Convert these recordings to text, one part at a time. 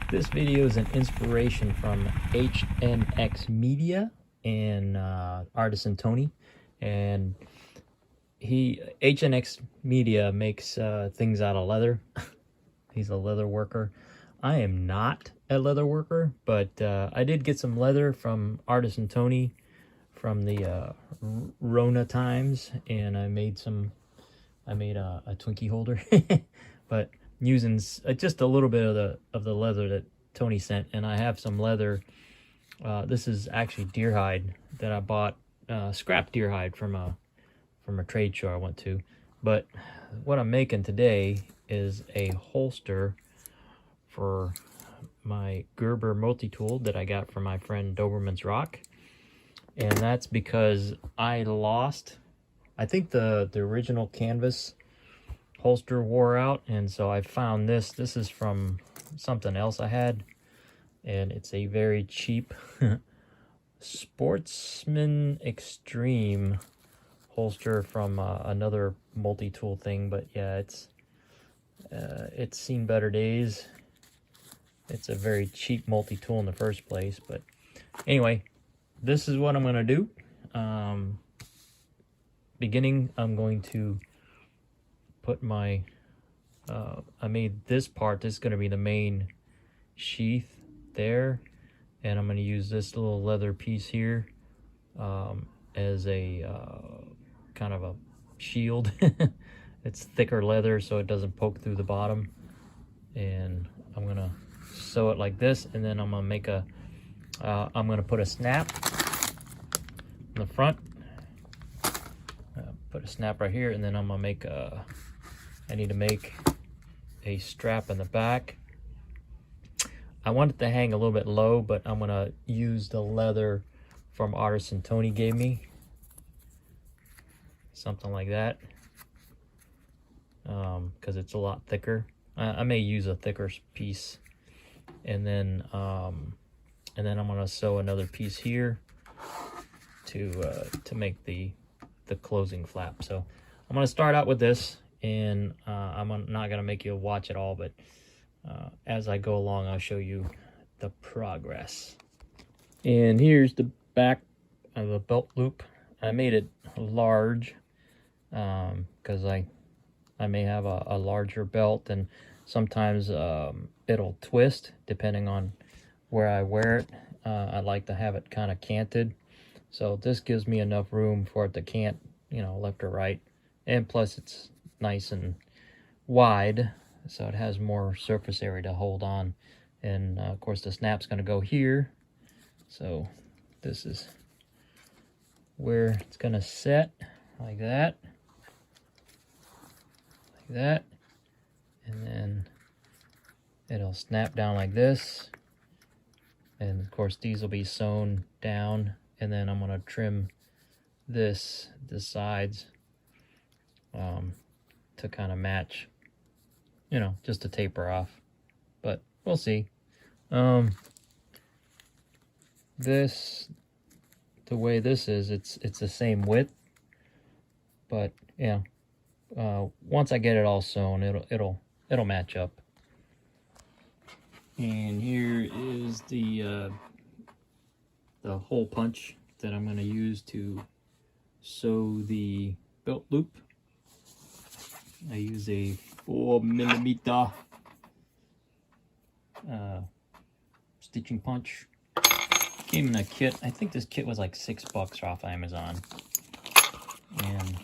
This video is an inspiration from HNX Media and Artisan Tony, and HNX Media makes things out of leather. He's a leather worker. I am not a leather worker, but I did get some leather from Artisan Tony from the Rona times, and I made a Twinkie holder, but using just a little bit of the leather that Tony sent. And I have some leather. This is actually deer hide that I bought, scrap deer hide from a trade show I went to. But what I'm making today is a holster for my Gerber multi-tool that I got from my friend Doberman's Rock. And that's because I lost, I think the original canvas holster wore out, and so I found this. This is from something else I had, and it's a very cheap Sportsman Extreme holster from another multi-tool thing. But yeah, it's seen better days. It's a very cheap multi-tool in the first place. But anyway, this is what I'm gonna do. Beginning, I'm going to put my I made this part. This is going to be the main sheath there, and I'm going to use this little leather piece here as a kind of a shield. It's thicker leather so it doesn't poke through the bottom, and I'm going to sew it like this, and then I'm going to make I'm going to put a snap in the front, put a snap right here, and then I'm going to make I need to make a strap in the back. I want it to hang a little bit low, but I'm going to use the leather from Artisan Tony gave me. Something like that. Because it's a lot thicker. I may use a thicker piece. And then I'm going to sew another piece here to make the closing flap. So I'm going to start out with this. And I'm not going to make you watch it all, but as I go along, I'll show you the progress. And here's the back of the belt loop. I made it large because I may have a larger belt, and sometimes it'll twist depending on where I wear it. I like to have it kind of canted, so this gives me enough room for it to cant, left or right, and plus it's nice and wide, so it has more surface area to hold on. And of course the snap's going to go here, so this is where it's going to set, like that, and then it'll snap down like this. And of course these will be sewn down, and then I'm going to trim the sides to kind of match, just to taper off, but we'll see. This, the way this is, it's the same width, but yeah, once I get it all sewn, it'll match up. And here is the hole punch that I'm going to use to sew the belt loop. I use a 4mm stitching punch. Came in a kit. I think this kit was like $6 off Amazon. And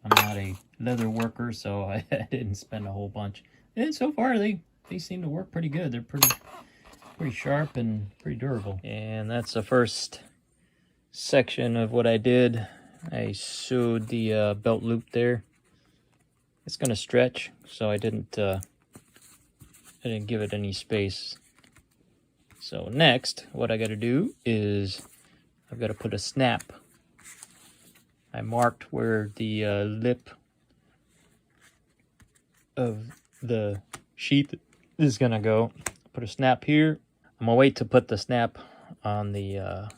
I'm not a leather worker, so I didn't spend a whole bunch. And so far they seem to work pretty good. They're pretty sharp and pretty durable. And that's the first section of what I did. I sewed the belt loop there. It's going to stretch, so I didn't give it any space. So next, what I got to do is I've got to put a snap. I marked where the lip of the sheath is going to go. Put a snap here. I'm going to wait to put the snap on the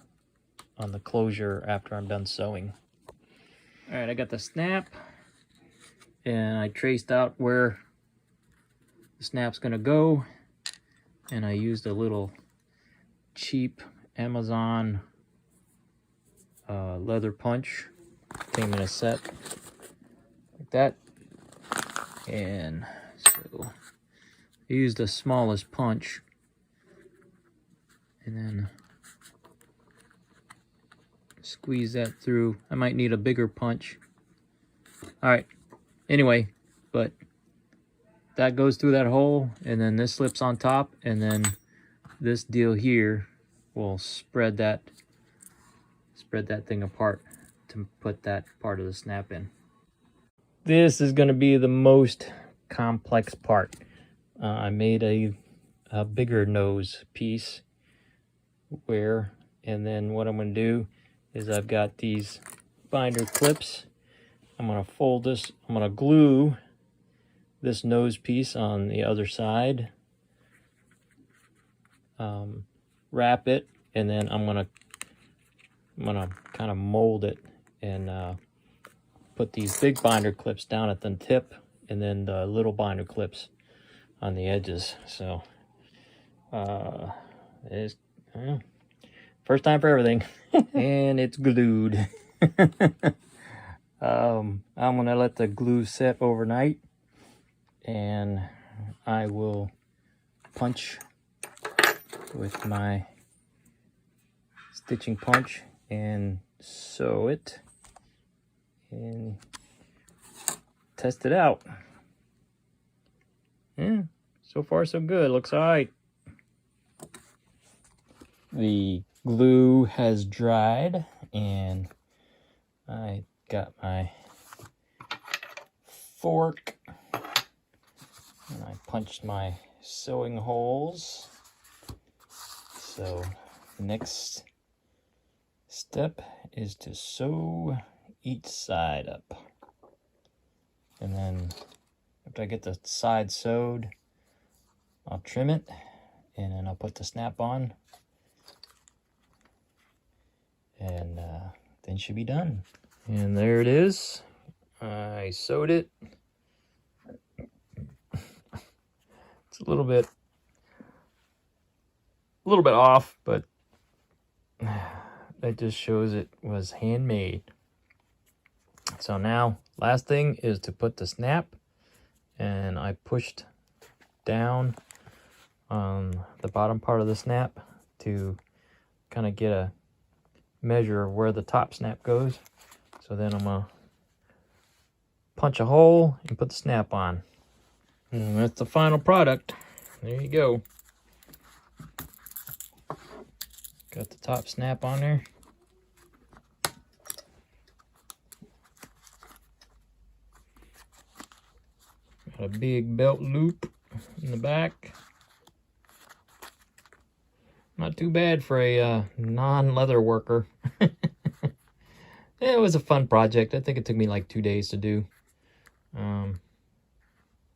closure after I'm done sewing. All right, I got the snap, and I traced out where the snap's gonna go. and I used a little cheap Amazon leather punch. Came in a set like that, and so I used the smallest punch, and then squeeze that through. I might need a bigger punch. All right, anyway, but that goes through that hole, and then this slips on top, and then this deal here will spread that thing apart to put that part of the snap in. This is going to be the most complex part. I made a bigger nose piece and then what I'm going to do is I've got these binder clips. I'm going to fold this, I'm going to glue this nose piece on the other side, wrap it, and then I'm gonna kind of mold it and put these big binder clips down at the tip, and then the little binder clips on the edges. So it's first time for everything. And it's glued. I'm gonna let the glue set overnight, and I will punch with my stitching punch and sew it and test it out. Yeah, so far so good. Looks all right. The glue has dried, and I got my fork, and I punched my sewing holes. So next step is to sew each side up, and then after I get the side sewed, I'll trim it, and then I'll put the snap on, and then it should be done. And there it is. I sewed it. It's a little bit off, but that just shows it was handmade. So now, last thing is to put the snap, and I pushed down on the bottom part of the snap to kind of get a measure of where the top snap goes. So then I'm gonna punch a hole and put the snap on. And that's the final product. There you go. Got the top snap on there. Got a big belt loop in the back. Not too bad for a non-leather worker. Yeah, it was a fun project. I think it took me like 2 days to do.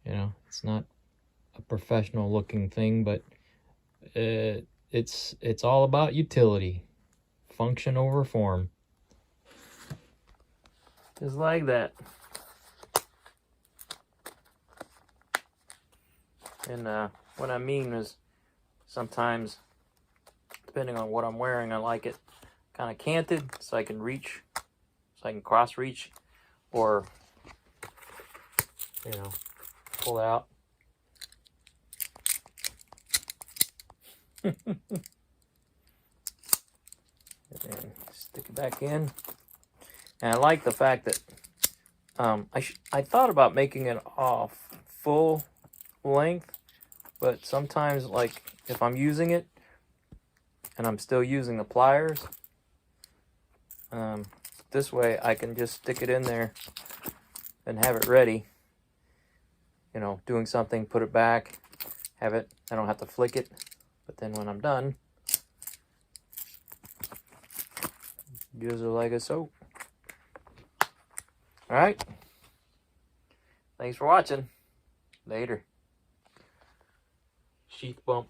You know, it's not a professional looking thing, but it's all about utility. Function over form. Just like that. And what I mean is, sometimes, depending on what I'm wearing, I like it kind of canted so I can reach, so I can cross reach, or, you know, pull out. And then stick it back in. And I like the fact that I thought about making it off full length, but sometimes, like, if I'm using it and I'm still using the pliers, this way I can just stick it in there and have it ready. You know, doing something, put it back, have it, I don't have to flick it. But then when I'm done, use it like a soap. Alright. Thanks for watching. Later. Sheath bump.